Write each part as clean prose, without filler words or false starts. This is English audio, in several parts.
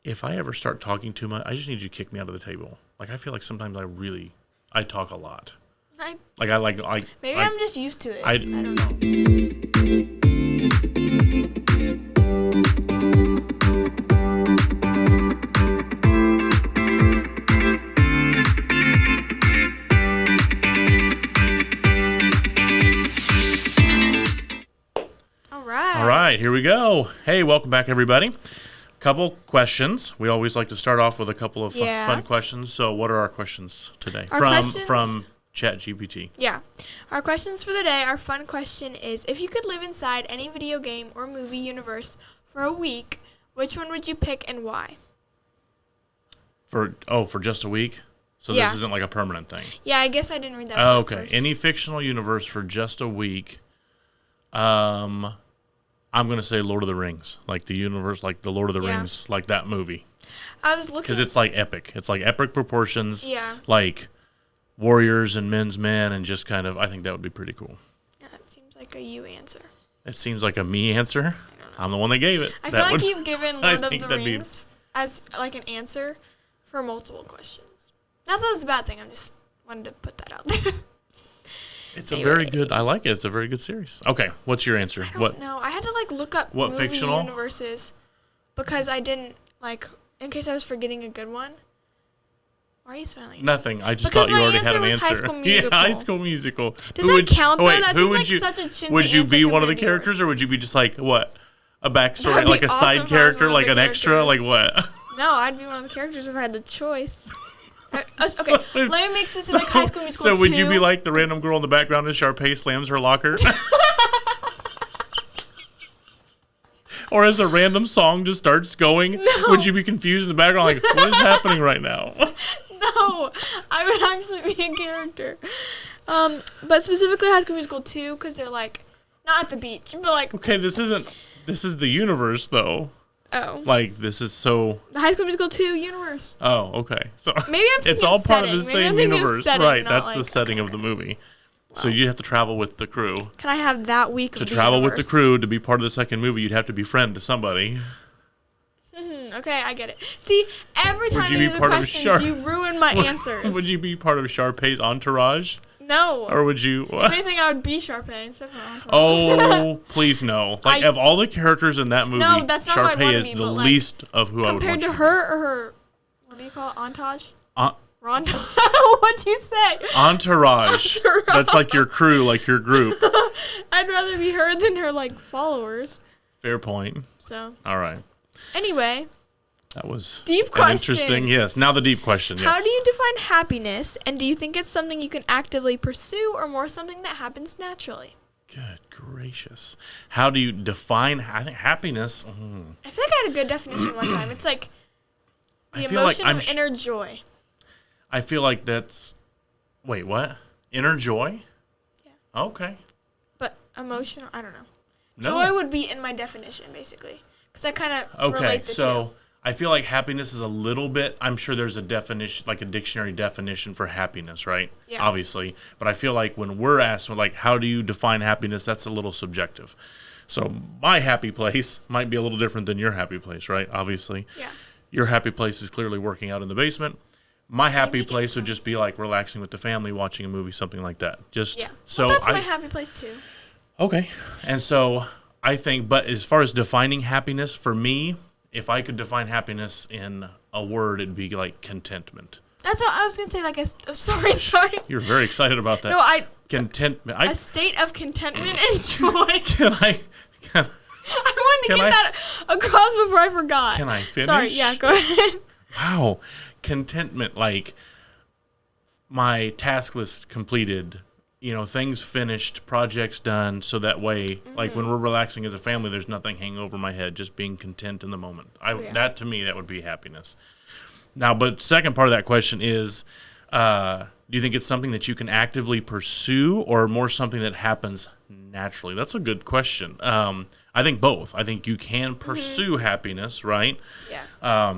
if I ever start talking too much, I just need you to kick me out of the table. Like, I feel like sometimes I talk a lot. Maybe I'm just used to it. I don't know. All right, here we go. Hey, welcome back, everybody. Couple questions. We always like to start off with a couple of fun questions. So, what are our questions today from ChatGPT? Yeah, our questions for the day. Our fun question is: if you could live inside any video game or movie universe for a week, which one would you pick and why? For just a week. So this isn't like a permanent thing. Yeah, I guess I didn't read that. Okay, first. Any fictional universe for just a week. I'm going to say Lord of the Rings, like the universe, like the Lord of the Rings, like that movie. I was looking... Because it's like epic. It's like epic proportions. Yeah. Like warriors and men's men and just kind of, I think that would be pretty cool. Yeah, it seems like a you answer. It seems like a me answer? I don't know. I'm the one that gave it. I feel like you've given Lord of the Rings as like an answer for multiple questions. Not that it's a bad thing. I just wanted to put that out there. It's a very good. I like it. It's a very good series. Okay, what's your answer? I don't know. I had to look up what movie fictional universes because I didn't in case I was forgetting a good one. Why are you smiling? Nothing. I just thought you already had an answer. High School Musical. Yeah, High School Musical. Does that count though? That seems like such a chintzy Would you be one of the answer characters, or would you be just like what? A backstory, like a awesome side character, like an extra, like what? No, I'd be one of the characters if I had the choice. Okay, let me make specific High School Musical 2. So would you be like the random girl in the background as Sharpay slams her locker? Or as a random song just starts going, would you be confused in the background like, what is happening right now? No, I would actually be a character. But specifically High School Musical 2 because they're not at the beach, but Okay, this is the universe though. Oh. This is so... The High School Musical 2 universe. Oh, okay. So maybe I'm it's all part of the same universe. Setting, right, that's the setting of the movie. Wow. So you have to travel with the crew. Can I have that week to travel with the crew to be part of the second movie, you'd have to be friend to somebody. Okay, I get it. See, every time you do the questions, you ruin my answers. Would you be part of Sharpay's entourage? No. Or would you... If anything, I would be Sharpay instead of entourage. Oh, please no. Of all the characters in that movie, no, that's not Sharpay is the least of who I would want compared to her or her... What do you call it? Entourage? Rondage? What'd you say? Entourage. That's like your crew, like your group. I'd rather be her than her, followers. Fair point. So. All right. Anyway... That was deep question. Interesting. Yes. Now the deep question. Yes. How do you define happiness, and do you think it's something you can actively pursue, or more something that happens naturally? Good gracious! How do you define happiness? I feel like I had a good definition one time. It's like the emotion of inner joy. I feel like that's. Wait, what? Inner joy? Yeah. Okay. But emotional, I don't know. No. Joy would be in my definition, basically, because I kind of relate the two. I feel like happiness is a little bit, I'm sure there's a definition, like a dictionary definition for happiness, right? Yeah. Obviously. But I feel like when we're asked, how do you define happiness, that's a little subjective. So my happy place might be a little different than your happy place, right? Obviously. Yeah. Your happy place is clearly working out in the basement. My happy place would just be relaxing with the family, watching a movie, something like that. So that's my happy place too. Okay. And so I think, but as far as defining happiness, for me, if I could define happiness in a word, it'd be contentment. That's what I was going to say, sorry. You're very excited about that. No, contentment. A state of contentment and joy. I wanted to get that across before I forgot. Can I finish? Sorry, yeah, go ahead. Wow. Contentment, my task list completed, things finished, projects done, so that way, when we're relaxing as a family, there's nothing hanging over my head, just being content in the moment. That, to me, that would be happiness. Now, but second part of that question is, do you think it's something that you can actively pursue or more something that happens naturally? That's a good question. I think both. I think you can pursue happiness, right? Yeah.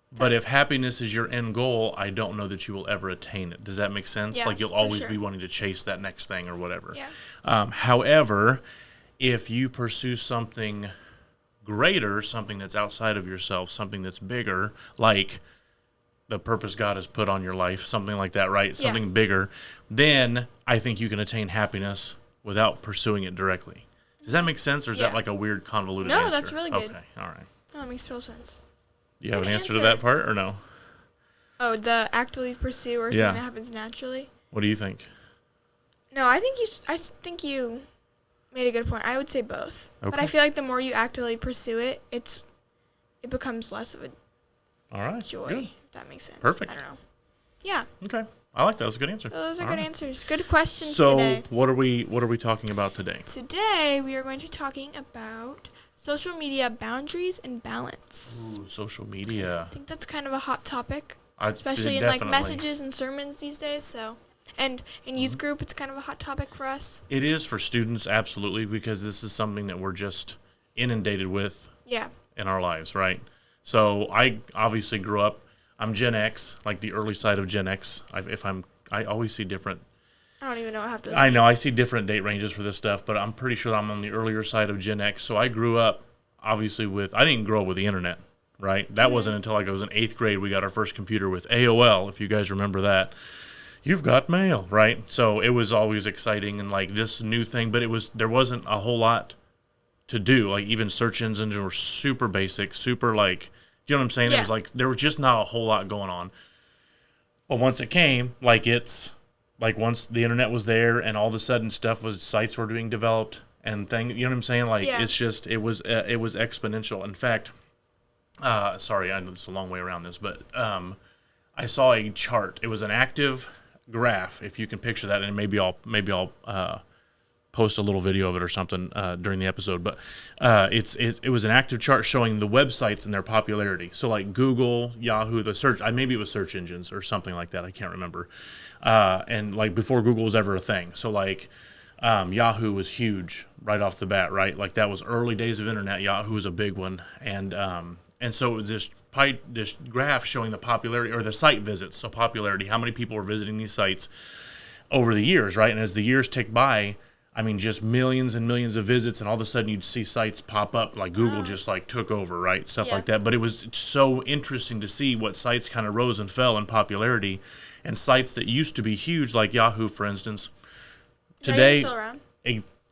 But if happiness is your end goal, I don't know that you will ever attain it. Does that make sense? Yeah, you'll always be wanting to chase that next thing or whatever. Yeah. However, if you pursue something greater, something that's outside of yourself, something that's bigger, like the purpose God has put on your life, something like that, right? Something bigger, then I think you can attain happiness without pursuing it directly. Does that make sense, or is that like a weird, convoluted answer? No, that's really good. Okay, all right. No, that makes total sense. Do you have an answer to that part, or no? Oh, the actively pursue or something that happens naturally? What do you think? No, I think you made a good point. I would say both. Okay. But I feel like the more you actively pursue it, it becomes less of a joy. Good. If that makes sense. Perfect. I don't know. Yeah. Okay. I like that. That's a good answer. So those are good answers. Good questions so today. what are we talking about today? Today we are going to be talking about social media boundaries and balance. Ooh, social media. I think that's kind of a hot topic, Especially especially in like messages and sermons these days. So, and in youth group, it's kind of a hot topic for us. It is for students, absolutely, because this is something that we're just inundated with in our lives, right? So I obviously grew up. I'm Gen X, like the early side of Gen X. I always see different. I don't even know half those. I know I see different date ranges for this stuff, but I'm pretty sure I'm on the earlier side of Gen X. So I grew up obviously with. I didn't grow up with the internet, right? That wasn't until I was in 8th grade we got our first computer with AOL. If you guys remember that, you've got mail, right? So it was always exciting and like this new thing, but there wasn't a whole lot to do. Like even search engines were super basic, super like. You know what I'm saying? Yeah. There was just not a whole lot going on. But once it came, once the internet was there and all of a sudden sites were being developed and you know what I'm saying? It was exponential. In fact, sorry, I know this is a long way around this, but I saw a chart. It was an active graph, if you can picture that, and maybe I'll post a little video of it or something during the episode, but it was an active chart showing the websites and their popularity. So like Google, Yahoo, maybe it was search engines or something like that. I can't remember. And like before Google was ever a thing. So like Yahoo was huge right off the bat, right? Like that was early days of internet. Yahoo was a big one, and so it was this graph showing the popularity or the site visits. So popularity, how many people were visiting these sites over the years, right? And as the years ticked by, I mean, just millions and millions of visits, and all of a sudden you'd see sites pop up like Google just like took over, right? Stuff like that. But it was so interesting to see what sites kind of rose and fell in popularity, and sites that used to be huge, like Yahoo, for instance. Today, still around?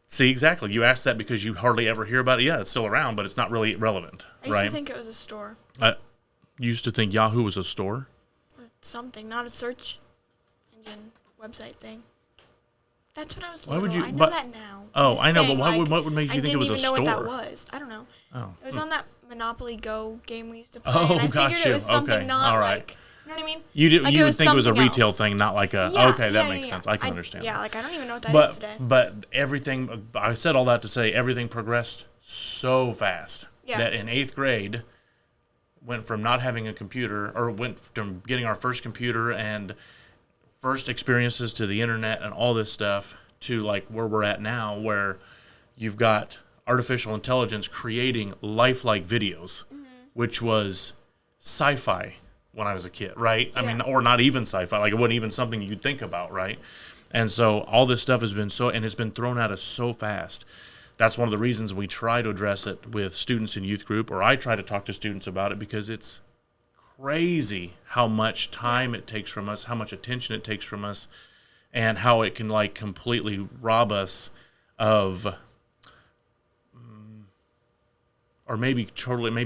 See, exactly. You asked that because you hardly ever hear about it. Yeah, it's still around, but it's not really relevant, I used to think it was a store. You used to think Yahoo was a store? Or something, not a search engine website thing. That's what I was little. I know that now. Oh, I know, but what would make you think it was a store? I didn't even know what that was. I don't know. Oh. It was on that Monopoly Go game we used to play. Oh, and I figured it was something not all right. like, you know what I mean? You would think it was a retail else. thing, not like a, that makes sense. I can understand. Yeah, like I don't even know what that is today. But everything, I said all that to say everything progressed so fast that in 8th grade, went from not having a computer, or went from getting our first computer and first experiences to the internet and all this stuff, to like where we're at now, where you've got artificial intelligence creating lifelike videos, which was sci-fi when I was a kid, right? I mean, or not even sci-fi, like it wasn't even something you'd think about, right? And so all this stuff has been it's been thrown at us so fast. That's one of the reasons we try to address it with students in youth group, or I try to talk to students about it, because it's crazy how much time it takes from us, how much attention it takes from us, and how it can like completely rob us of, or maybe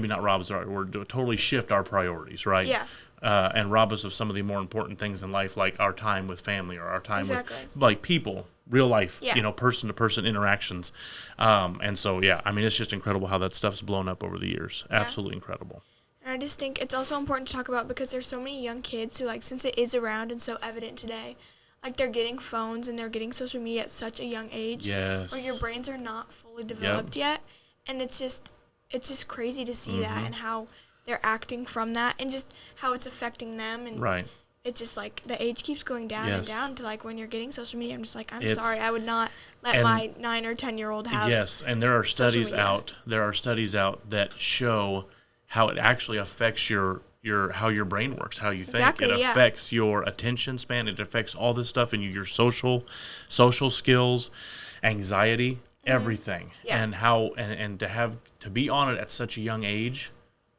not rob us, or totally shift our priorities, right? Yeah. And rob us of some of the more important things in life, like our time with family, or our time with like people, real life, person-to-person interactions. And so, I mean, it's just incredible how that stuff's blown up over the years. Yeah. Absolutely incredible. And I just think it's also important to talk about, because there's so many young kids who, like, since it is around and so evident today, like, they're getting phones and they're getting social media at such a young age. Yes. Where your brains are not fully developed yet. And it's just crazy to see that, and how they're acting from that, and just how it's affecting them. And it's just like the age keeps going down and down to like when you're getting social media. I'm just like, I'm sorry, I would not let my 9 or 10-year-old have. Yes, and there are studies out. There are studies out that show how it actually affects how your brain works, how you think. It affects your attention span. It affects all this stuff in your social skills, anxiety, everything, and how and to be on it at such a young age,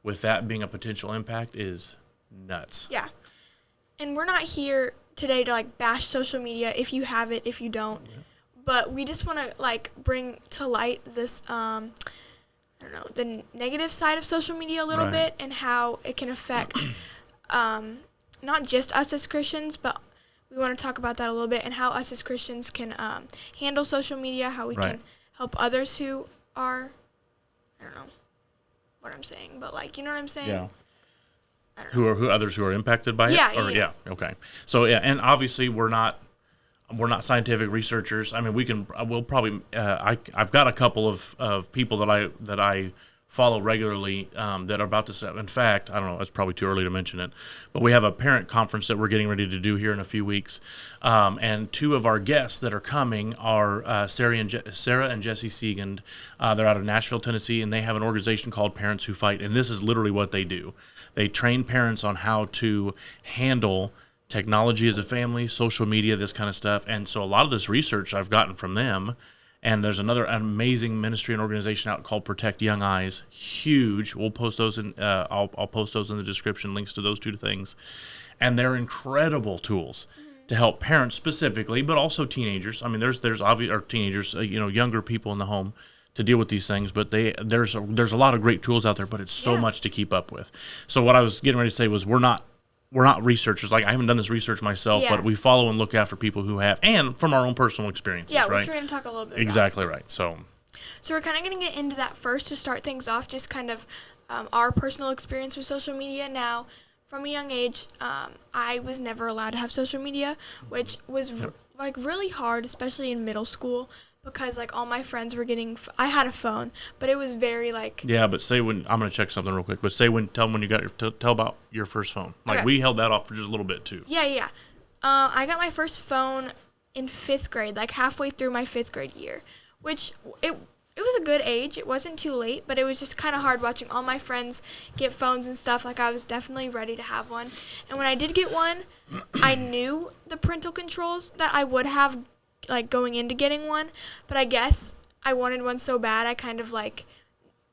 with that being a potential impact, is nuts. Yeah, and we're not here today to like bash social media if you have it, if you don't, but we just want to like bring to light this I don't know, the negative side of social media a little bit, and how it can affect not just us as Christians, but we want to talk about that a little bit, and how us as Christians can handle social media, how we can help others who are, I don't know what I'm saying, but like, you know what I'm saying? Yeah. Who others who are impacted by it? Yeah. Okay. So and obviously we're not scientific researchers. I mean, we'll probably I've got a couple of people that I follow regularly that are about to set. In fact, I don't know, it's probably too early to mention it, but we have a parent conference that we're getting ready to do here in a few weeks. And two of our guests that are coming are Sarah and Jesse Siegand. They're out of Nashville, Tennessee, and they have an organization called Parents Who Fight. And this is literally what they do. They train parents on how to handle technology as a family, social media, this kind of stuff. And so a lot of this research I've gotten from them. And there's another amazing ministry and organization out called Protect Young Eyes. Huge. We'll post those in. I'll post those in the description. Links to those two things, and they're incredible tools to help parents specifically, but also teenagers. I mean, there's obvious or teenagers, younger people in the home to deal with these things. But there's a lot of great tools out there, but it's so much to keep up with. So what I was getting ready to say was we're not researchers. Like, I haven't done this research myself, but we follow and look after people who have, and from our own personal experiences, right? Yeah, which we're going to talk a little bit about. Exactly right. So we're kind of going to get into that first to start things off, just kind of our personal experience with social media. Now, from a young age, I was never allowed to have social media, which was like really hard, especially in middle school, because like all my friends were getting I had a phone, but it was very like but say when I'm gonna check something real quick, but tell them when you got tell about your first phone. Like we held that off for just a little bit too. I got my first phone in 5th grade, like halfway through my 5th grade year, which it was a good age. It wasn't too late, but it was just kind of hard watching all my friends get phones and stuff. Like, I was definitely ready to have one, and when I did get one, I knew the parental controls that I would have, like, going into getting one, but I guess I wanted one so bad I kind of like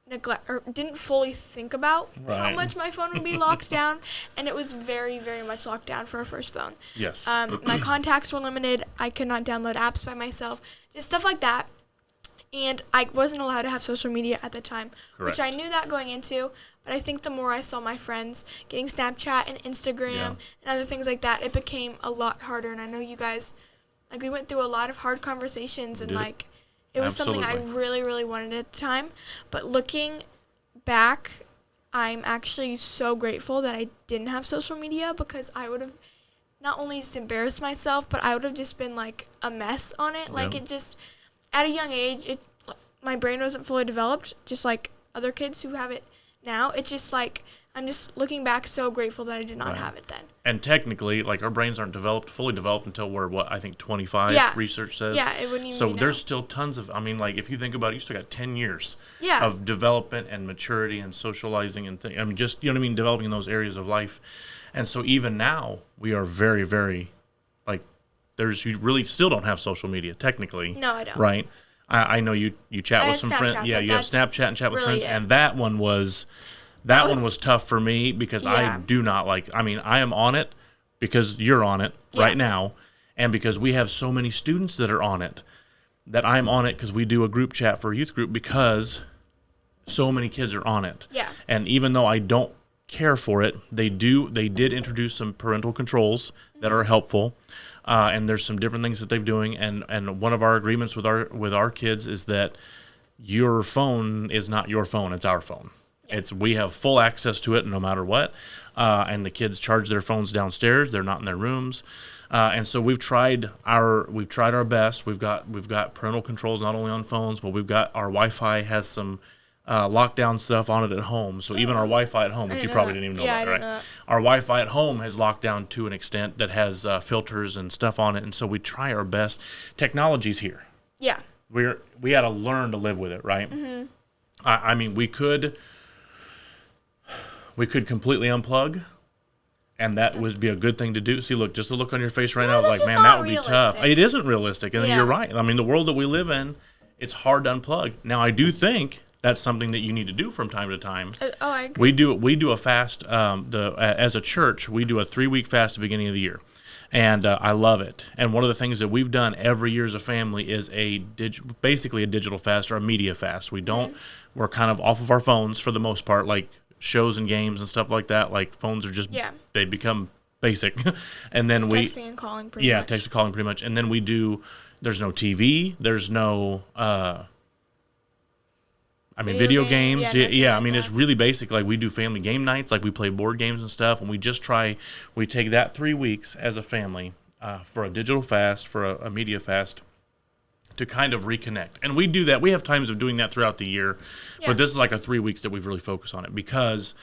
didn't fully think about how much my phone would be locked down, and it was very, very much locked down for a first phone. Yes. My contacts were limited. I could not download apps by myself, just stuff like that, and I wasn't allowed to have social media at the time. Correct. Which I knew that going into, but I think the more I saw my friends getting Snapchat and Instagram and other things like that, it became a lot harder, and I know you guys, like, we went through a lot of hard conversations, and like, it was something I really, really wanted at the time. But looking back, I'm actually so grateful that I didn't have social media, because I would have not only just embarrassed myself, but I would have just been like a mess on it. Like, it just, at a young age, my brain wasn't fully developed, just like other kids who have it now. It's just like, I'm just looking back so grateful that I did not have it then. And technically, like, our brains aren't fully developed until we're, I think 25, research says. Yeah, it wouldn't even So be there's now. still tons of, I mean, like, if you think about it, you still got 10 years Yeah. of development and maturity and socializing and I mean, just, you know what I mean, developing in those areas of life. And so even now, we are very, very, like, you really still don't have social media, technically. No, I don't. Right? I know you chat with some friends. Yeah, you have Snapchat and chat with friends. And that one was tough for me, because I do not like, I mean, I am on it because you're on it right now, and because we have so many students that are on it, that I'm on it because we do a group chat for a youth group, because so many kids are on it. Yeah. And even though I don't care for it, they did introduce some parental controls that are helpful. And there's some different things that they're doing, and one of our agreements with our kids is that your phone is not your phone; it's our phone. We have full access to it no matter what, and the kids charge their phones downstairs. They're not in their rooms, and so we've tried our best. We've got parental controls not only on phones, but we've got our Wi-Fi has some lockdown stuff on it at home. So even our Wi-Fi at home, which you probably didn't even know that, right? Our Wi-Fi at home has locked down to an extent that has filters and stuff on it, and so we try our best. Technology's here. Yeah. We had to learn to live with it, right? Mm-hmm. I mean, we could completely unplug, and that would be a good thing to do. See, look, just the look on your face right now, like, man, that would be tough. It isn't realistic, and you're right. I mean, the world that we live in it's hard to unplug. Now, I do think that's something that you need to do from time to time. I agree. We do a fast. As a church, we do a 3-week fast at the beginning of the year, and I love it. And one of the things that we've done every year as a family is basically a digital fast or a media fast. We're kind of off of our phones for the most part, like shows and games and stuff like that. Like phones are just they become basic, and then texting and calling pretty much. Texting, calling pretty much, and then we do. There's no TV. There's no. Video games. It's really basic. Like we do family game nights, like we play board games and stuff, and we take that 3 weeks as a family for a digital fast, for a media fast, to kind of reconnect. And we do that. We have times of doing that throughout the year, but this is like a 3 weeks that we've really focused on it because,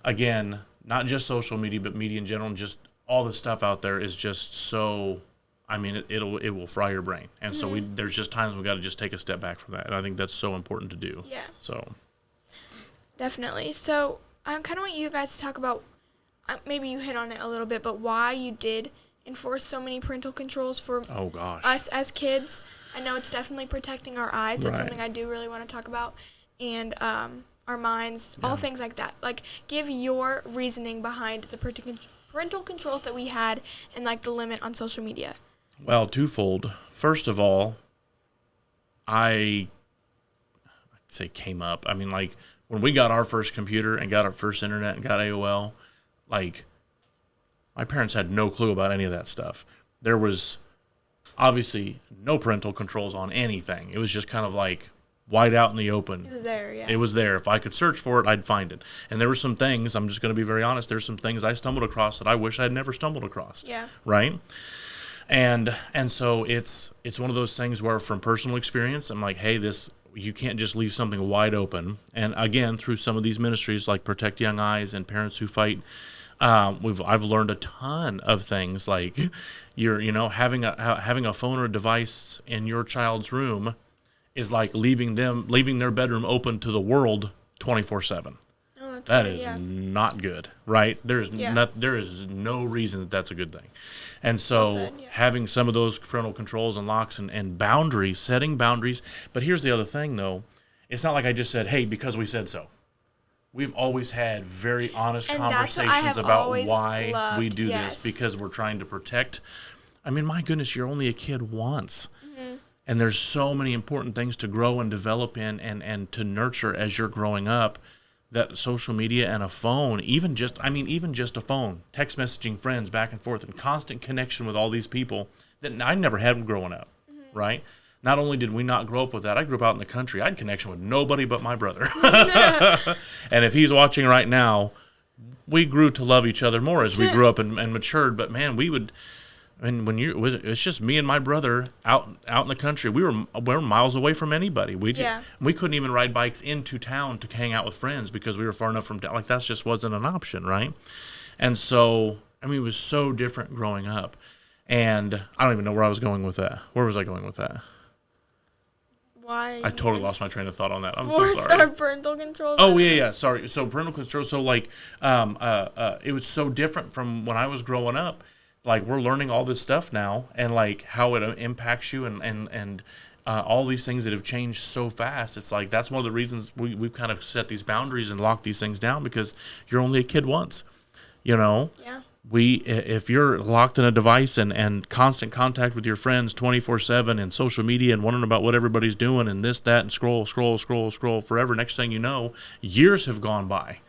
again, not just social media, but media in general, and just all the stuff out there is just so. It will fry your brain, and so there's just times we got to just take a step back from that, and I think that's so important to do. Yeah. So. Definitely. So I kind of want you guys to talk about, maybe you hit on it a little bit, but why you did enforce so many parental controls for us as kids. I know it's definitely protecting our eyes. That's something I do really want to talk about, and our minds, all things like that. Like, give your reasoning behind the parental controls that we had and like the limit on social media. Well, twofold. First of all, I'd say came up. When we got our first computer and got our first internet and got AOL, like, my parents had no clue about any of that stuff. There was obviously no parental controls on anything. It was just kind of like wide out in the open. It was there, yeah. It was there. If I could search for it, I'd find it. And there were some things, I'm just going to be very honest, there's some things I stumbled across that I wish I'd never stumbled across. Yeah. Right? And so it's one of those things where from personal experience, I'm like, hey, you can't just leave something wide open. And again, through some of these ministries like Protect Young Eyes and Parents Who Fight, I've learned a ton of things like having a phone or a device in your child's room is like leaving their bedroom open to the world 24/7. That is not good, right? There is no reason that's a good thing. And so having some of those parental controls and locks and boundaries, setting boundaries. But here's the other thing, though. It's not like I just said, hey, because we said so. We've always had very honest conversations about why we do this, because we're trying to protect. My goodness, you're only a kid once. Mm-hmm. And there's so many important things to grow and develop in and to nurture as you're growing up. That social media and a phone, even just a phone, text messaging friends back and forth, and constant connection with all these people that I never had growing up, right? Not only did we not grow up with that, I grew up out in the country. I had connection with nobody but my brother. And if he's watching right now, we grew to love each other more as we grew up and matured. But man, it's just me and my brother out in the country. We were miles away from anybody. We couldn't even ride bikes into town to hang out with friends because we were far enough from town. Like, that just wasn't an option, right? And so, it was so different growing up. And I don't even know where I was going with that. Where was I going with that? Why? I totally lost my train of thought on that. I'm so sorry. Our parental controls. Oh, yeah. Sorry. So parental control. So it was so different from when I was growing up. Like, we're learning all this stuff now, and like how it impacts you, and all these things that have changed so fast. It's like that's one of the reasons we've kind of set these boundaries and locked these things down, because you're only a kid once, Yeah. If you're locked in a device and constant contact with your friends 24/7 and social media and wondering about what everybody's doing and this, that, and scroll forever, next thing you know, years have gone by,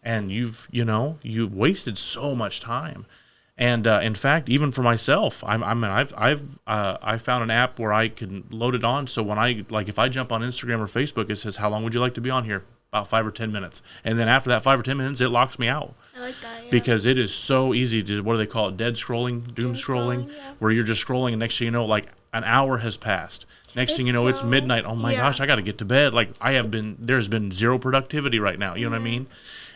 and you've wasted so much time. And in fact, even for myself, I found an app where I can load it on. So when if I jump on Instagram or Facebook, it says, "How long would you like to be on here?" About 5 or 10 minutes. And then after that 5 or 10 minutes, it locks me out. I like that, yeah. Because it is so easy to, what do they call it? Dead scrolling, doom scrolling, where you're just scrolling, and next thing you know, like an hour has passed. Next thing you know, it's midnight. Oh my gosh, I got to get to bed. Like, there's been zero productivity right now. You know what I mean?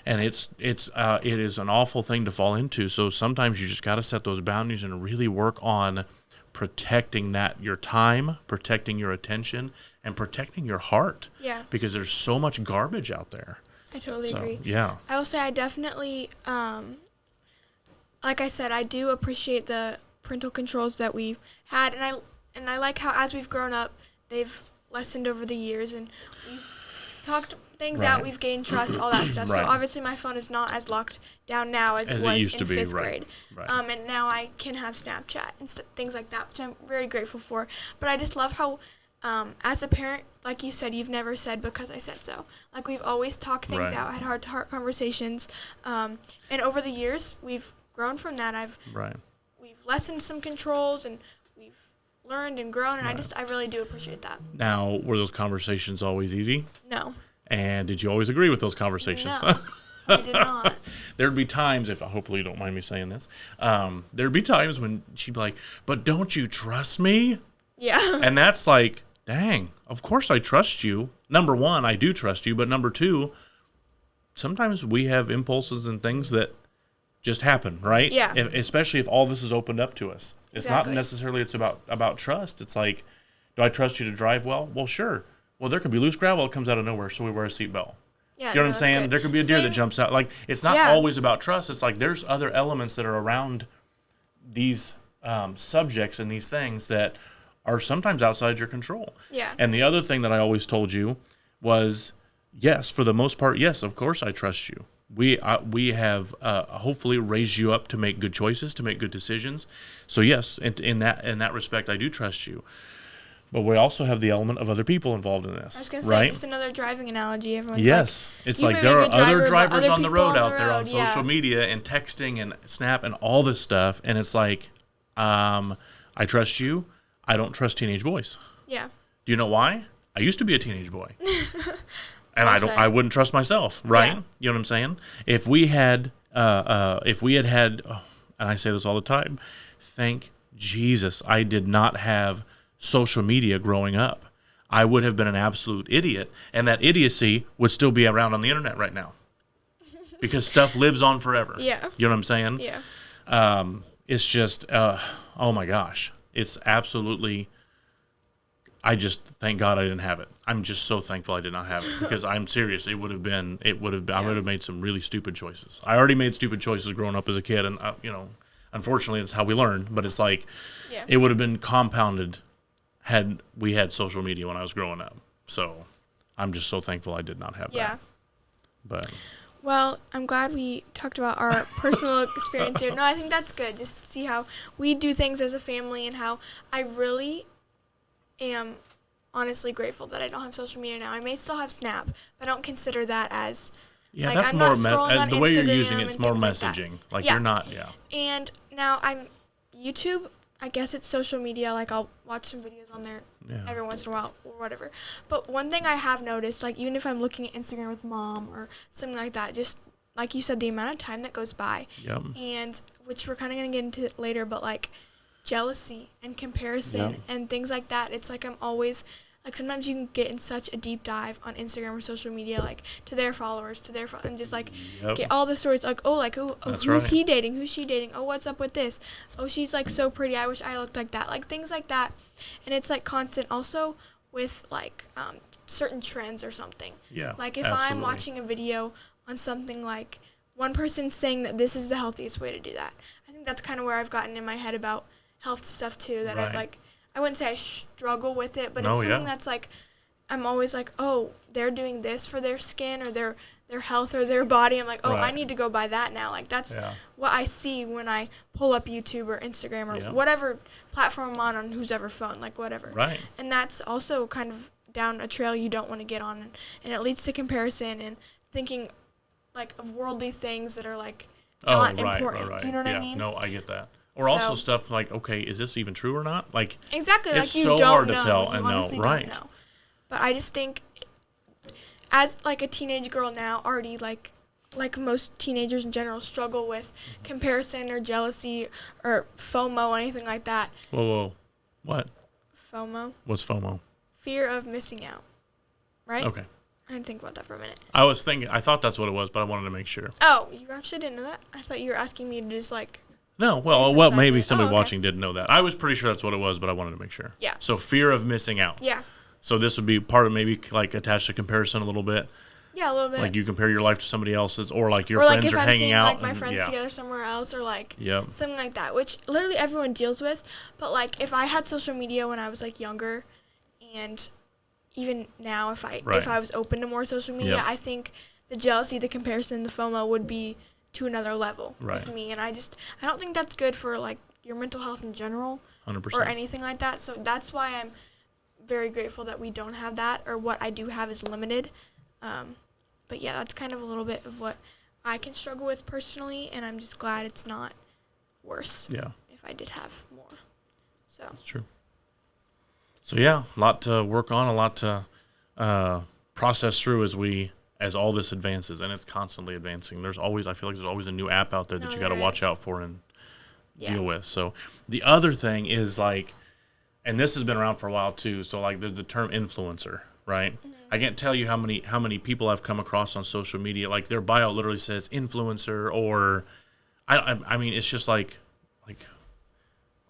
And it is an awful thing to fall into. So sometimes you just got to set those boundaries and really work on protecting your time, protecting your attention, and protecting your heart. Yeah. Because there's so much garbage out there. I totally agree. Yeah. I will say I definitely, like I said, I do appreciate the parental controls that we've had, and I like how as we've grown up, they've lessened over the years, and we've talked things out, we've gained trust, all that stuff. So obviously my phone is not as locked down now as it was in 5th grade. And now I can have Snapchat and things like that, which I'm very grateful for. But I just love how, as a parent, like you said, you've never said because I said so. Like, we've always talked things out, had heart-to-heart conversations. And over the years, we've grown from that. We've lessened some controls, and we've learned and grown, and I really do appreciate that. Now, were those conversations always easy? No. And did you always agree with those conversations? No, I did not. There'd be times, hopefully you don't mind me saying this, there'd be times when she'd be like, but don't you trust me? Yeah. And that's like, dang, of course I trust you. Number one, I do trust you. But number two, sometimes we have impulses and things that just happen, right? Yeah. Especially if all this is opened up to us. It's not necessarily about trust. It's like, do I trust you to drive well? Well, sure. Well, there could be loose gravel that comes out of nowhere, so we wear a seatbelt. Yeah, you know what I'm saying? Good. There could be a deer that jumps out. Like, it's not always about trust. It's like there's other elements that are around these subjects and these things that are sometimes outside your control. Yeah. And the other thing that I always told you was, yes, for the most part, yes, of course I trust you. We have hopefully raised you up to make good choices, to make good decisions. So yes, in that respect, I do trust you. But we also have the element of other people involved in this. I was going to say, just another driving analogy. Everyone's it's like there are other drivers on the road out there on social media and texting and Snap and all this stuff. And it's like, I trust you. I don't trust teenage boys. Yeah. Do you know why? I used to be a teenage boy. And I wouldn't trust myself, right? Yeah. You know what I'm saying? If we had and I say this all the time, thank Jesus I did not have social media growing up. I would have been an absolute idiot, and that idiocy would still be around on the internet right now. Because stuff lives on forever. Yeah. You know what I'm saying? Yeah. It's just oh my gosh. It's absolutely, I just thank God I didn't have it. I'm just so thankful I did not have it, because I'm serious. I would have made some really stupid choices. I already made stupid choices growing up as a kid, and unfortunately that's how we learn, but it's like, it would have been compounded had we had social media when I was growing up. So I'm just so thankful I did not have that. But well, I'm glad we talked about our personal experience here. No, I think that's good. Just to see how we do things as a family, and how I really am honestly grateful that I don't have social media now. I may still have Snap, but I don't consider that as that's I'm more the way you're using it's more messaging. Like you're not And now I'm YouTube. I guess it's social media. Like, I'll watch some videos on there every once in a while or whatever. But one thing I have noticed, like, even if I'm looking at Instagram with Mom or something like that, just like you said, the amount of time that goes by. Yep. And which we're kind of going to get into it later, but like jealousy and comparison and things like that. It's like I'm always, like, sometimes you can get in such a deep dive on Instagram or social media, like, to their followers, and just, like, get all the stories, like, who's he dating? Who's she dating? Oh, what's up with this? Oh, she's, like, so pretty. I wish I looked like that. Like, things like that. And it's, like, constant also with, like, certain trends or something. Yeah, like, if I'm watching a video on something, like, one person's saying that this is the healthiest way to do that. I think that's kind of where I've gotten in my head about health stuff, too, that I've, like, I wouldn't say I struggle with it, but it's something that's like, I'm always like, oh, they're doing this for their skin or their health or their body. I'm like, I need to go by that now. Like, that's what I see when I pull up YouTube or Instagram or whatever platform I'm on whosever phone, like whatever. Right. And that's also kind of down a trail you don't want to get on. And it leads to comparison and thinking, like, of worldly things that are, like, not important. Do you know what I mean? No, I get that. Or also stuff like, okay, is this even true or not? Like, exactly, it's like you so don't hard know. to tell. You honestly don't know. But I just think, as like a teenage girl now, already like most teenagers in general struggle with comparison or jealousy or FOMO or anything like that. Whoa, what? FOMO. What's FOMO? Fear of missing out. Right? Okay. I didn't think about that for a minute. I thought that's what it was, but I wanted to make sure. Oh, you actually didn't know that? I thought you were asking me to just like. No, well, maybe somebody watching didn't know that. I was pretty sure that's what it was, but I wanted to make sure. Yeah. So fear of missing out. Yeah. So this would be part of maybe like attached to comparison a little bit. Yeah, a little bit. Like you compare your life to somebody else's, or like your friends are hanging out. Or like if I'm seeing like my friends together somewhere else, or like something like that, which literally everyone deals with. But like if I had social media when I was like younger, and even now, if I was open to more social media, I think the jealousy, the comparison, the FOMO would be to another level with me. And I don't think that's good for, like, your mental health in general 100%. or anything like that. So that's why I'm very grateful that we don't have that, or what I do have is limited. But yeah, that's kind of a little bit of what I can struggle with personally, and I'm just glad it's not worse. Yeah. If I did have more. So. That's true. So yeah, a lot to work on, a lot to process through as all this advances, and it's constantly advancing. I feel like there's always a new app out there that you got to watch out for and deal with. So the other thing is, like, and this has been around for a while too. So, like, there's the term influencer, right? Mm-hmm. I can't tell you how many people I've come across on social media. Like, their bio literally says influencer, or I mean, it's just like,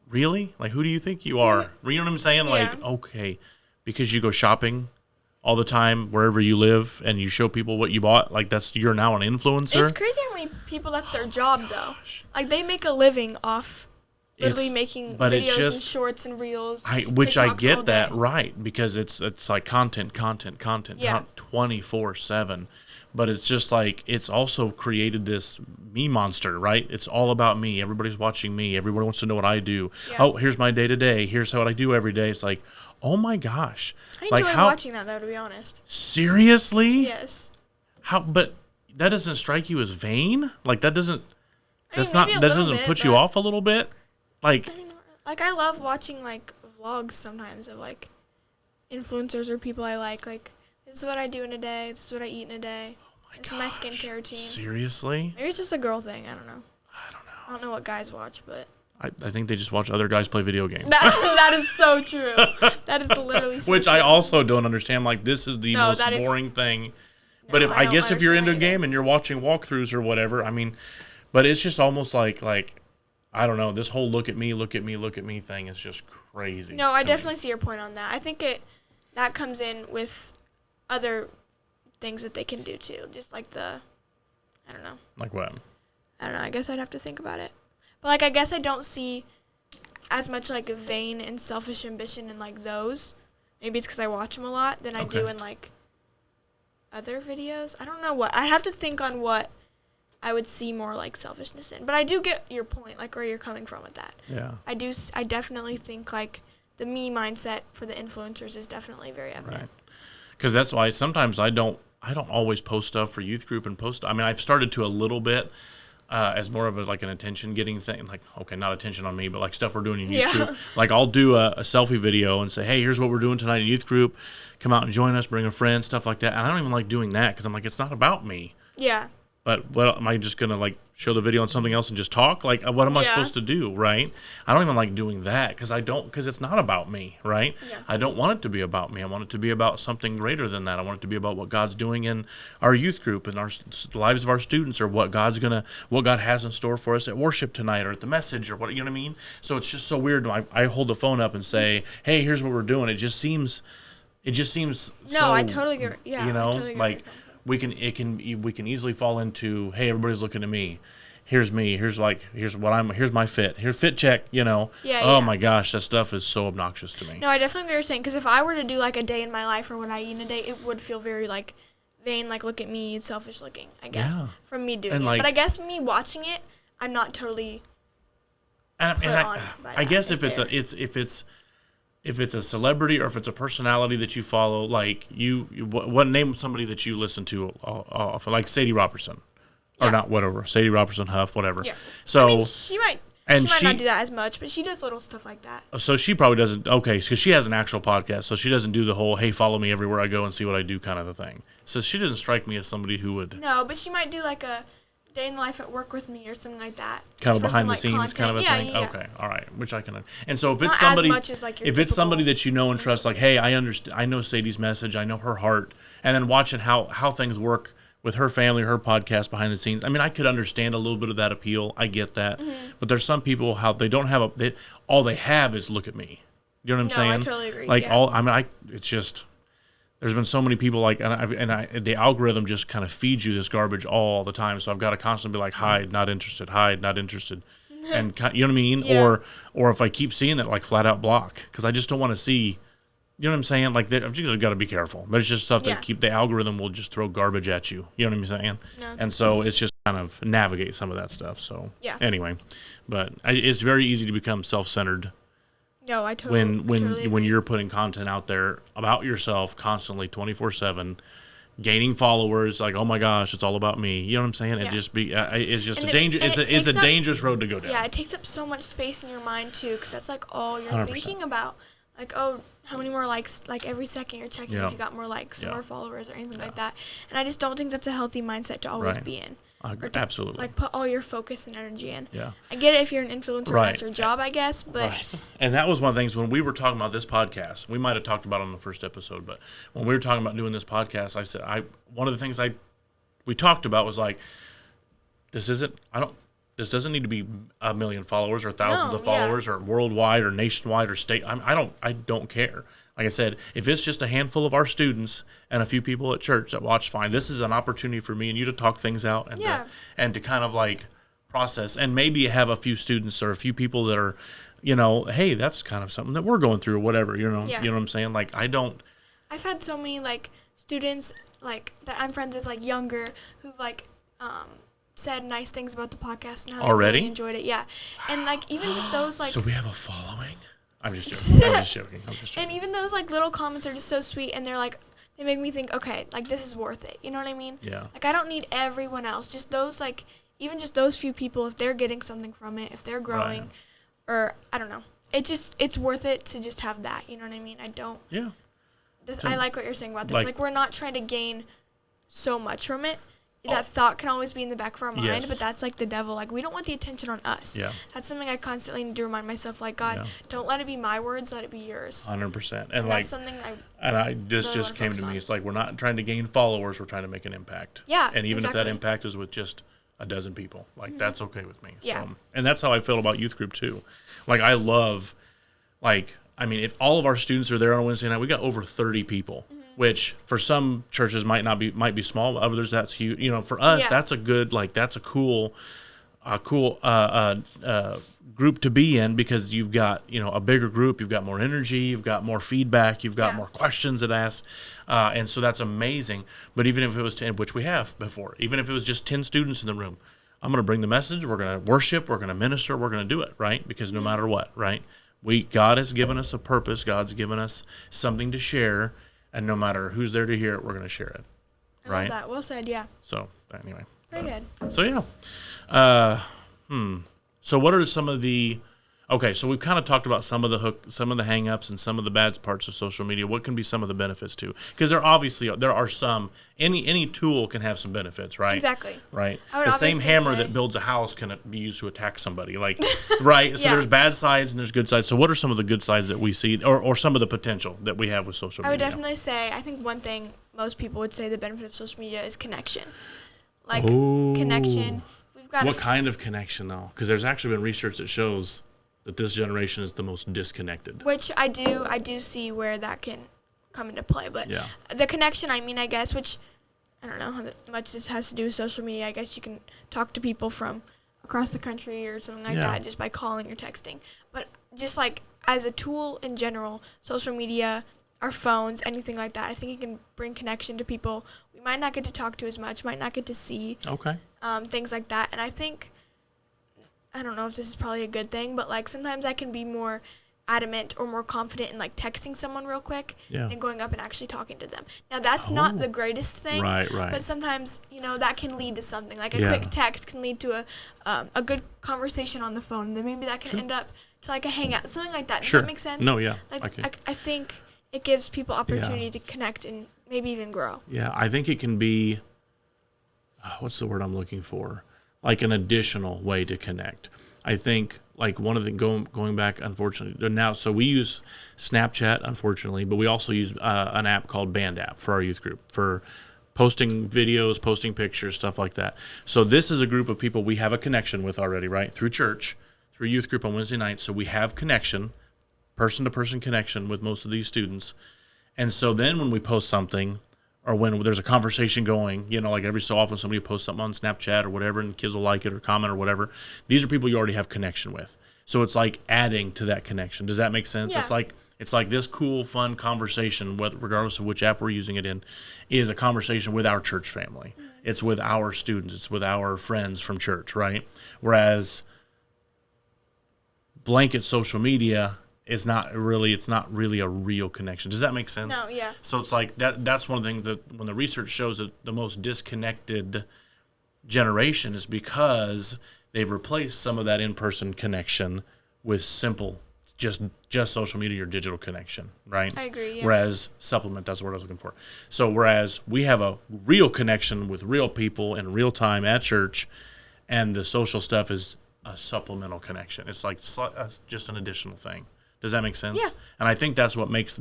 really? Like, who do you think you are? You know what I'm saying? Yeah. Like, okay, because you go shopping all the time wherever you live and you show people what you bought, like, you're now an influencer. It's crazy how many people that's their job, though. Like, they make a living off literally making videos and shorts and reels. Which I get that, right, because it's like content, 24/7. But it's just like, it's also created this me monster, right? It's all about me. Everybody's watching me. Everybody wants to know what I do. Yeah. Oh, here's my day-to-day. Here's what I do every day. It's like, oh my gosh. I enjoy watching that, though, to be honest. Seriously? Yes. But that doesn't strike you as vain? Like, that doesn't put you off a little bit? Like, I don't know. Like, I love watching, like, vlogs sometimes of, like, influencers or people I like. Like, this is what I do in a day. This is what I eat in a day. Oh this is my skincare routine. Seriously? Maybe it's just a girl thing. I don't know. I don't know what guys watch, but I think they just watch other guys play video games. That is so true. That is literally so Which true. I also don't understand. Like, this is the most boring thing. But I guess if you're into a game and you're watching walkthroughs or whatever, I mean, but it's just almost like I don't know, this whole look at me thing is just crazy. No, I definitely see your point on that. I think that comes in with other things that they can do too. Just like I don't know. Like what? I don't know. I guess I'd have to think about it. But, like, I guess I don't see as much, like, vain and selfish ambition in, like, those. Maybe it's because I watch them a lot than I do in, like, other videos. I don't know what. I'd have to think on what I would see more, like, selfishness in. But I do get your point, like, where you're coming from with that. Yeah. I definitely think, like, the me mindset for the influencers is definitely very evident. Right. Because that's why sometimes I don't always post stuff for youth group and I mean, I've started to a little bit. As more of an attention-getting thing, like, okay, not attention on me, but, like, stuff we're doing in youth group. Like, I'll do a selfie video and say, hey, here's what we're doing tonight in youth group. Come out and join us, bring a friend, stuff like that. And I don't even like doing that because I'm like, it's not about me. Yeah. But what am I just going to, like, show the video on something else and just talk? Like, what am I supposed to do, right? I don't even like doing that because it's not about me, right? Yeah. I don't want it to be about me. I want it to be about something greater than that. I want it to be about what God's doing in our youth group and the lives of our students, or what God has in store for us at worship tonight or at the message, or what, you know what I mean? So it's just so weird. I hold the phone up and say, hey, here's what we're doing. It just seems No, I totally get it. Yeah. You know, totally like, we can easily fall into, hey, everybody's looking at me. Here's me. Here's my fit. Here's fit check. You know. Yeah. Oh my gosh, that stuff is so obnoxious to me. No, I definitely get what you're saying. Because if I were to do, like, a day in my life or what I eat in a day, it would feel very, like, vain, like, look at me, selfish looking. I guess from me doing it. Like, but I guess me watching it, I'm not totally. I guess if it's a celebrity or if it's a personality that you follow, like what name somebody that you listen to, like Sadie Robertson, or not, whatever, Sadie Robertson, Huff, whatever. Yeah. So I mean, she might not do that as much, but she does little stuff like that. So she probably doesn't. Okay, because she has an actual podcast, so she doesn't do the whole "hey, follow me everywhere I go and see what I do" kind of a thing. So she doesn't strike me as somebody who would. No, but she might do like a day in the life at work with me or something like that. Kind of behind the scenes kind of a thing? Yeah. Okay, all right. Which I can. And so if it's somebody, as much as, like, if it's somebody that you know and trust, like, hey, I know Sadie's message, I know her heart, and then watching how things work with her family, her podcast behind the scenes. I mean, I could understand a little bit of that appeal. I get that. Mm-hmm. But there's some people how they don't have all they have is look at me. You know what I'm saying? I totally agree. Like it's just. There's been so many people, like, the algorithm just kind of feeds you this garbage all the time. So I've got to constantly be like, hide, not interested, and you know what I mean? Yeah. Or if I keep seeing it, like, flat out block, because I just don't want to see You know what I'm saying? Like, you just got to be careful. There's just stuff that the algorithm will just throw garbage at you. You know what I'm saying? Yeah. And so it's just kind of navigate some of that stuff. So anyway, but it's very easy to become self-centered. No, I totally when you're putting content out there about yourself constantly, 24/7, gaining followers. Like, oh my gosh, it's all about me. You know what I'm saying? Yeah. It's just a danger. It's a dangerous road to go down. Yeah, it takes up so much space in your mind too, because that's like all you're 100%. Thinking about. Like, oh, how many more likes? Like, every second you're checking if you got more likes, more followers, or anything like that. And I just don't think that's a healthy mindset to always be in. Absolutely. Like, put all your focus and energy in. Yeah. I get it if you're an influencer, that's your job, I guess, but... Right. And that was one of the things when we were talking about this podcast, we might have talked about it on the first episode, but when we were talking about doing this podcast, I said, one of the things we talked about was like, this doesn't need to be 1 million followers or thousands of followers or worldwide or nationwide or state. I don't care. Like I said, if it's just a handful of our students and a few people at church that watch, fine. This is an opportunity for me and you to talk things out and to kind of like process and maybe have a few students or a few people that are, hey, that's kind of something that we're going through or whatever, you know what I'm saying? Like, I've had so many like students like that I'm friends with, like younger, who've like, said nice things about the podcast and how they really enjoyed it. Yeah. And like even just those like so we have a following. I'm just joking. And even those like little comments are just so sweet, and they're like, they make me think, okay, like this is worth it. You know what I mean? Yeah. Like I don't need everyone else. Just those like even just those few people, if they're getting something from it, if they're growing, or I don't know. It's worth it to just have that. You know what I mean? I like what you're saying about this. Like we're not trying to gain so much from it. That thought can always be in the back of our mind, but that's like the devil. Like, we don't want the attention on us. Yeah. That's something I constantly need to remind myself. Like, God, don't let it be my words, let it be yours. 100%. And like, that's something just came to me. It's like, we're not trying to gain followers, we're trying to make an impact. Yeah. And even if that impact is with just a dozen people, like, that's okay with me. Yeah. So, and that's how I feel about youth group, too. Like, I love, like, I mean, if all of our students are there on a Wednesday night, we got over 30 people. Mm-hmm. Which for some churches might be small, but others that's huge. For us, that's a good, like, that's a cool group to be in, because you've got a bigger group, you've got more energy, you've got more feedback, you've got more questions that ask, and so that's amazing. But even if it was 10, which we have before, even if it was just 10 students in the room, I'm going to bring the message, we're going to worship, we're going to minister, we're going to do it, right? Because no matter what, right? God has given us a purpose, God's given us something to share. And no matter who's there to hear it, we're going to share it. Right? I love that. Well said, yeah. So, anyway. Very good. So, yeah. So, what are some of the... Okay, so we've kind of talked about some of the hang-ups and some of the bad parts of social media. What can be some of the benefits, too? Because there are some... Any tool can have some benefits, right? Exactly. Right? The same hammer that builds a house can be used to attack somebody. Like, right? So there's bad sides and there's good sides. So what are some of the good sides that we see, or some of the potential that we have with social media? I would definitely say, I think one thing most people would say the benefit of social media is connection. Like, connection. We've got what kind of connection, though? Because there's actually been research that shows that this generation is the most disconnected. Which I do see where that can come into play. But the connection, I guess, which I don't know how much this has to do with social media. I guess you can talk to people from across the country or something like that just by calling or texting. But just like as a tool in general, social media, our phones, anything like that, I think it can bring connection to people we might not get to talk to as much, might not get to see. Okay. Things like that. And I think... I don't know if this is probably a good thing, but like sometimes I can be more adamant or more confident in like texting someone real quick than going up and actually talking to them. Now that's not the greatest thing, right. But sometimes that can lead to something. Like a quick text can lead to a good conversation on the phone. And then maybe that can end up to like a hangout, something like that. Does that make sense? No, yeah. Like I think it gives people opportunity to connect and maybe even grow. Yeah, I think it can be. What's the word I'm looking for? Like an additional way to connect. I think like one of the going back, unfortunately, now, so we use Snapchat, unfortunately, but we also use an app called Band App for our youth group for posting videos, posting pictures, stuff like that. So this is a group of people we have a connection with already, right? Through church, through youth group on Wednesday nights. So we have connection, person-to-person connection with most of these students. And so then when we post something, or when there's a conversation going, like every so often somebody posts something on Snapchat or whatever and kids will like it or comment or whatever. These are people you already have connection with. So it's like adding to that connection. Does that make sense? Yeah. It's like It's like this cool, fun conversation, regardless of which app we're using it in, is a conversation with our church family. It's with our students. It's with our friends from church, right? Whereas blanket social media is not really a real connection. Does that make sense? No, yeah. So it's like that's one of the things that when the research shows that the most disconnected generation is because they've replaced some of that in-person connection with simple just social media or digital connection, right? I agree, yeah. Whereas supplement, that's the word I was looking for. So whereas we have a real connection with real people in real time at church, and the social stuff is a supplemental connection. It's like just an additional thing. Does that make sense? Yeah. And I think that's what makes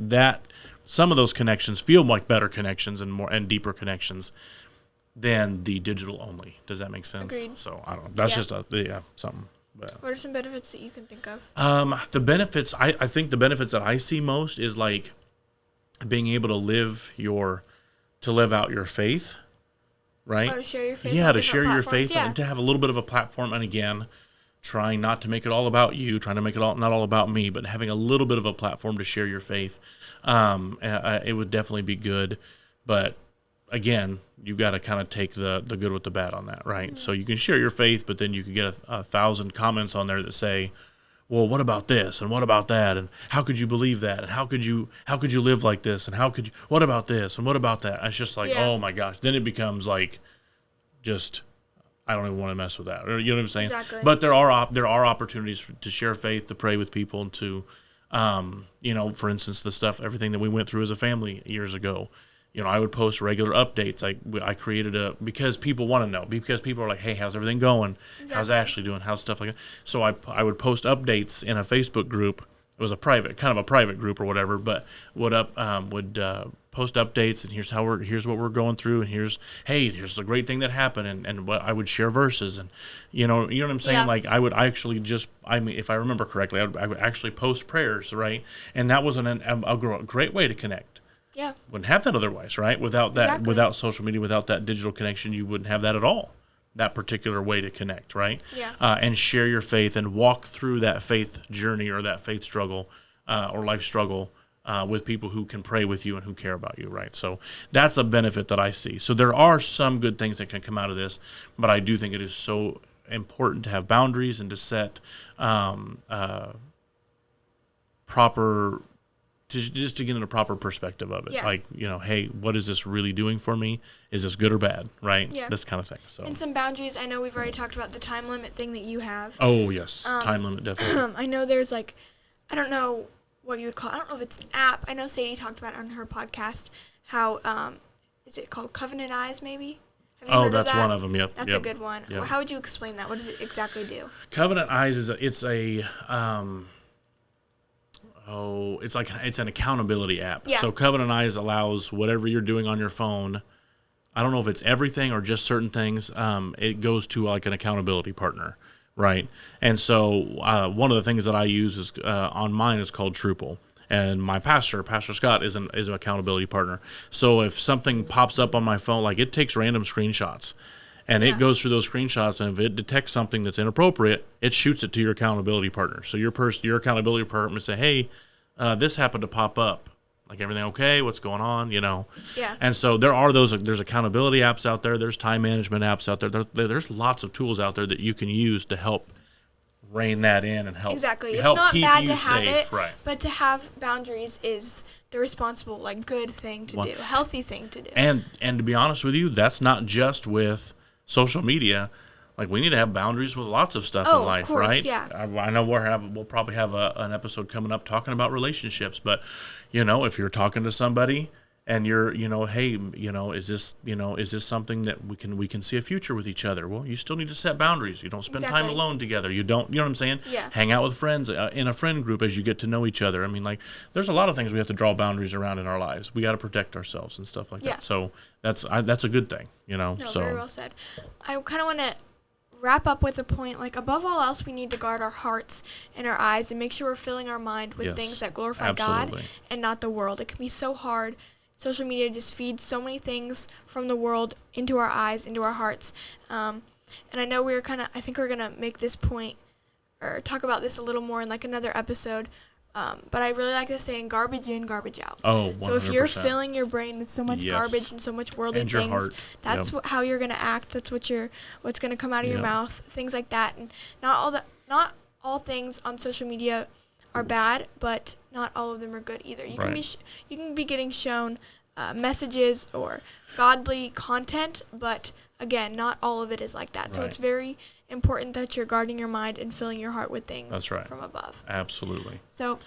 some of those connections feel like better connections and deeper connections than the digital only. Does that make sense? Agreed. So I don't know. That's just something. But, what are some benefits that you can think of? The benefits, I think the benefits that I see most is like being able to live out your faith, right? Oh, to share your faith. Yeah, to share your faith yeah. and to have a little bit of a platform. And again, trying not to make it all about you, trying to make it not all about me, but having a little bit of a platform to share your faith. It would definitely be good. But again, you got to kind of take the good with the bad on that, right? Mm-hmm. So you can share your faith, but then you can get 1,000 comments on there that say, well, what about this and what about that, and how could you believe that, and how could you live like this, and what about this and what about that? It's just like, oh my gosh. Then it becomes like just I don't even want to mess with that. You know what I'm saying? Exactly. But there are opportunities to share faith, to pray with people, and to for instance, everything that we went through as a family years ago. I would post regular updates. I created because people want to know, because people are like, hey, how's everything going? Exactly. How's Ashley doing? How's stuff like that? So I would post updates in a Facebook group. It was a private group or whatever, but would post updates, and here's what we're going through, and here's a great thing that happened, and what I would share verses, and you know what I'm saying? Yeah. Like I would actually if I remember correctly, I would actually post prayers, right? And that was a great way to connect. Yeah. Wouldn't have that otherwise, right? Without that, exactly. Without social media, without that digital connection, you wouldn't have that at all. That particular way to connect, right? Yeah. And share your faith and walk through that faith journey or that faith struggle or life struggle with people who can pray with you and who care about you, right? So that's a benefit that I see. So there are some good things that can come out of this, but I do think it is so important to have boundaries and to set proper... Just to get in a proper perspective of it. Yeah. Like, hey, what is this really doing for me? Is this good or bad, right? Yeah. This kind of thing. So. And some boundaries. I know we've already talked about the time limit thing that you have. Oh, yes. Time limit, definitely. I know there's I don't know what you would call it. I don't know if it's an app. I know Sadie talked about it on her podcast how, is it called Covenant Eyes maybe? Have you heard that's of that? One of them, yep. That's a good one. Yep. How would you explain that? What does it exactly do? Covenant Eyes it's an accountability app. Yeah. So Covenant Eyes allows whatever you're doing on your phone. I don't know if it's everything or just certain things. It goes to like an accountability partner, right? And so one of the things that I use is on mine is called Trueple. And my Pastor Scott, is an accountability partner. So if something pops up on my phone, like it takes random screenshots. And it goes through those screenshots, and if it detects something that's inappropriate, it shoots it to your accountability partner. So your accountability partner would say, hey, this happened to pop up. Like, everything okay? What's going on? Yeah. And so there's accountability apps out there. There's time management apps out there. There's lots of tools out there that you can use to help rein that in and help. Exactly. Help it's not keep bad you to safe, have it, right. But to have boundaries is the responsible, good thing to do, healthy thing to do. And to be honest with you, that's not just with social media. Like, we need to have boundaries with lots of stuff in life, of course, right? Yeah. I know we'll probably have an episode coming up talking about relationships, but if you're talking to somebody and you're, hey, is this something that we can see a future with each other? Well, you still need to set boundaries. You don't spend time alone together. You don't, you know what I'm saying? Yeah. Hang out with friends in a friend group as you get to know each other. I mean, there's a lot of things we have to draw boundaries around in our lives. We got to protect ourselves and stuff like that. So that's a good thing, No, very well said. I kind of want to wrap up with a point, above all else, we need to guard our hearts and our eyes and make sure we're filling our mind with things that glorify God and not the world. It can be so hard. Social media just feeds so many things from the world into our eyes, into our hearts. And I know I think we're going to make this point or talk about this a little more in another episode. But I really like the saying, garbage in, garbage out. Oh, 100%. So if you're filling your brain with so much Yes. garbage and so much worldly And your things, heart. that's Yep. how you're going to act. That's what's going to come out of your Yep. mouth, things like that. And not all things on social media are bad, but not all of them are good either. You can be getting shown messages or godly content, but again, not all of it is like that. Right. So it's very important that you're guarding your mind and filling your heart with things from above. Absolutely. So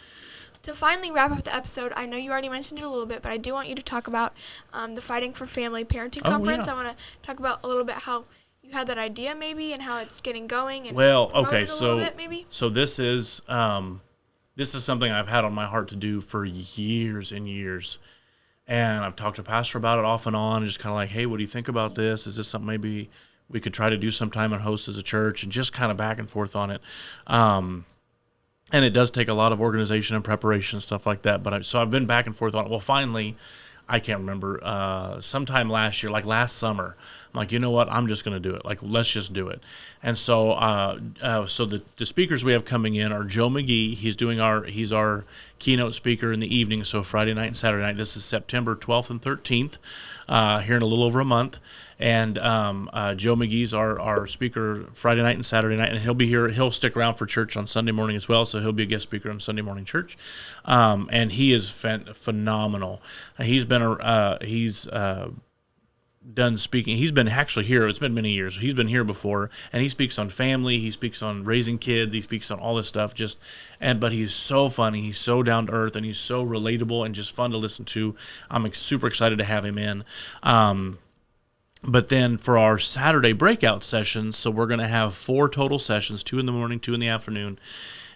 to finally wrap up the episode, I know you already mentioned it a little bit, but I do want you to talk about the Fighting for Family Parenting Conference. Yeah. I want to talk about a little bit how you had that idea maybe and how it's getting going. And So this is something I've had on my heart to do for years and years. And I've talked to Pastor about it off and on, and just kind of like, hey, what do you think about this? Is this something maybe we could try to do sometime and host as a church, and just kind of back and forth on it. And it does take a lot of organization and preparation and stuff like that. But so I've been back and forth on it. Well, finally, I can't remember, sometime last year, like last summer, I'm like, you know what? I'm just going to do it. Like, let's just do it. And so, so the speakers we have coming in are Joe McGee. He's our keynote speaker in the evening. So Friday night and Saturday night. This is September 12th and 13th, here in a little over a month. And Joe McGee's our speaker Friday night and Saturday night, and he'll be here. He'll stick around for church on Sunday morning as well, so he'll be a guest speaker on Sunday morning church. And he is phenomenal. He's done speaking. He's been actually here. It's been many years. He's been here before, and he speaks on family. He speaks on raising kids. He speaks on all this stuff. But he's so funny. He's so down to earth, and he's so relatable and just fun to listen to. I'm super excited to have him in. But then for our Saturday breakout sessions, so we're going to have 4 total sessions, 2 in the morning, 2 in the afternoon.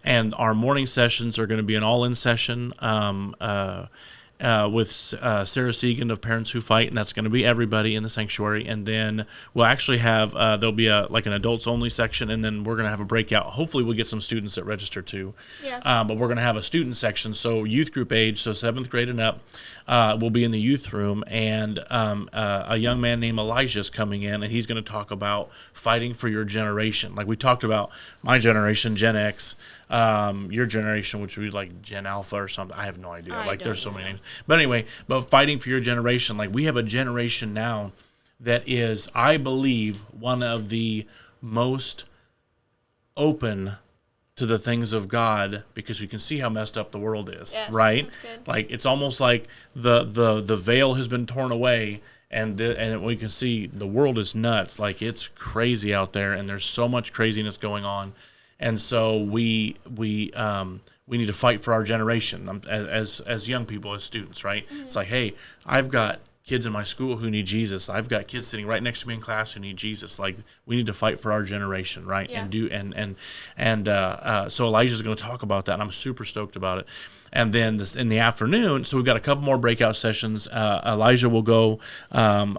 And our morning sessions are going to be an all-in session with Sarah Segan of Parents Who Fight, and that's going to be everybody in the sanctuary. And then we'll actually have, there'll be an adults-only section, and then we're going to have a breakout. Hopefully we'll get some students that register too. Yeah. But we're going to have a student section, so youth group age, so 7th grade and up. Will be in the youth room, and a young man named Elijah is coming in, and he's going to talk about fighting for your generation. Like we talked about my generation, Gen X, your generation, which would be like Gen Alpha or something. I have no idea. There's so many names. But anyway, fighting for your generation. Like we have a generation now that is, I believe, one of the most open to the things of God, because you can see how messed up the world is, yes, right? That's good. Like it's almost like the veil has been torn away, and we can see the world is nuts. Like it's crazy out there, and there's so much craziness going on, and so we need to fight for our generation as young people, as students, right? Mm-hmm. It's like, hey, I've got kids in my school who need Jesus. I've got kids sitting right next to me in class who need Jesus. Like we need to fight for our generation, right? Yeah. So Elijah's going to talk about that, and I'm super stoked about it. And then in the afternoon, so we've got a couple more breakout sessions. Elijah will go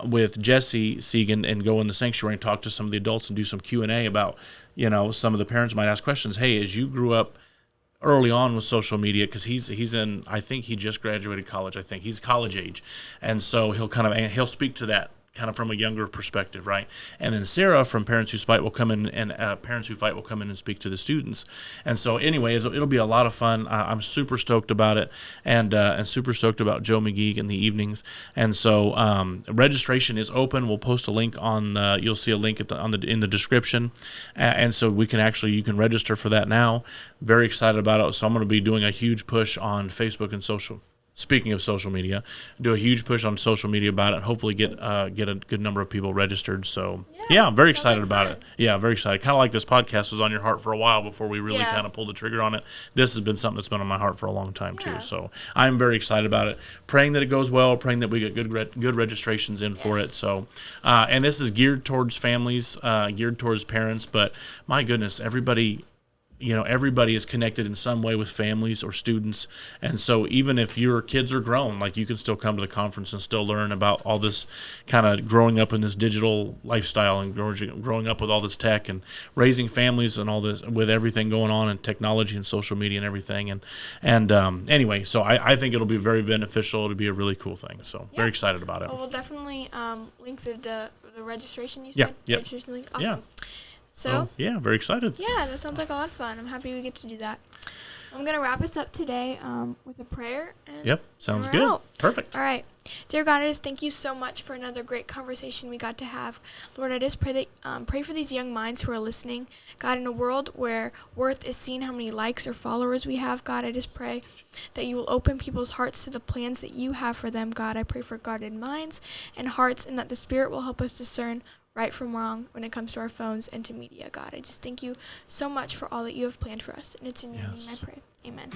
with Jesse Segan and go in the sanctuary and talk to some of the adults and do some Q&A about, some of the parents might ask questions. Hey, as you grew up early on with social media, because he's in, I think he just graduated college. I think he's college age, and so he'll speak to that kind of from a younger perspective, right? And then Sarah from Parents Who Fight will come in, and speak to the students. And so anyway, it'll be a lot of fun. I'm super stoked about it, and super stoked about Joe McGee in the evenings. And so registration is open. We'll post a link on. You'll see a link in the description, and so you can register for that now. Very excited about it. So I'm going to be doing a huge push on Facebook and social. Speaking of social media, do a huge push on social media about it, and hopefully get a good number of people registered. So yeah, I'm very excited about it. Yeah, very excited. Kind of like this podcast was on your heart for a while before we really kind of pulled the trigger on it. This has been something that's been on my heart for a long time too. So I'm very excited about it. Praying that it goes well. Praying that we get good registrations in for it. So, and this is geared towards families, geared towards parents. But my goodness, everybody is connected in some way with families or students. And so even if your kids are grown, like you can still come to the conference and still learn about all this kind of growing up in this digital lifestyle and growing up with all this tech and raising families and all this with everything going on in technology and social media and everything. And anyway, so I think it'll be very beneficial. It'll be a really cool thing. So very excited about it. Well, we'll definitely link the registration you said. Yeah. Registration link. Awesome. Yeah. So very excited. Yeah, that sounds like a lot of fun. I'm happy we get to do that. I'm going to wrap us up today with a prayer. And yep, sounds good. Out. Perfect. All right. Dear God, I just thank you so much for another great conversation we got to have. Lord, I just pray that pray for these young minds who are listening. God, in a world where worth is seen how many likes or followers we have, God, I just pray that you will open people's hearts to the plans that you have for them, God. I pray for guarded minds and hearts, and that the Spirit will help us discern right from wrong when it comes to our phones and to media, God. I just thank you so much for all that you have planned for us. And it's in your name I pray. Amen.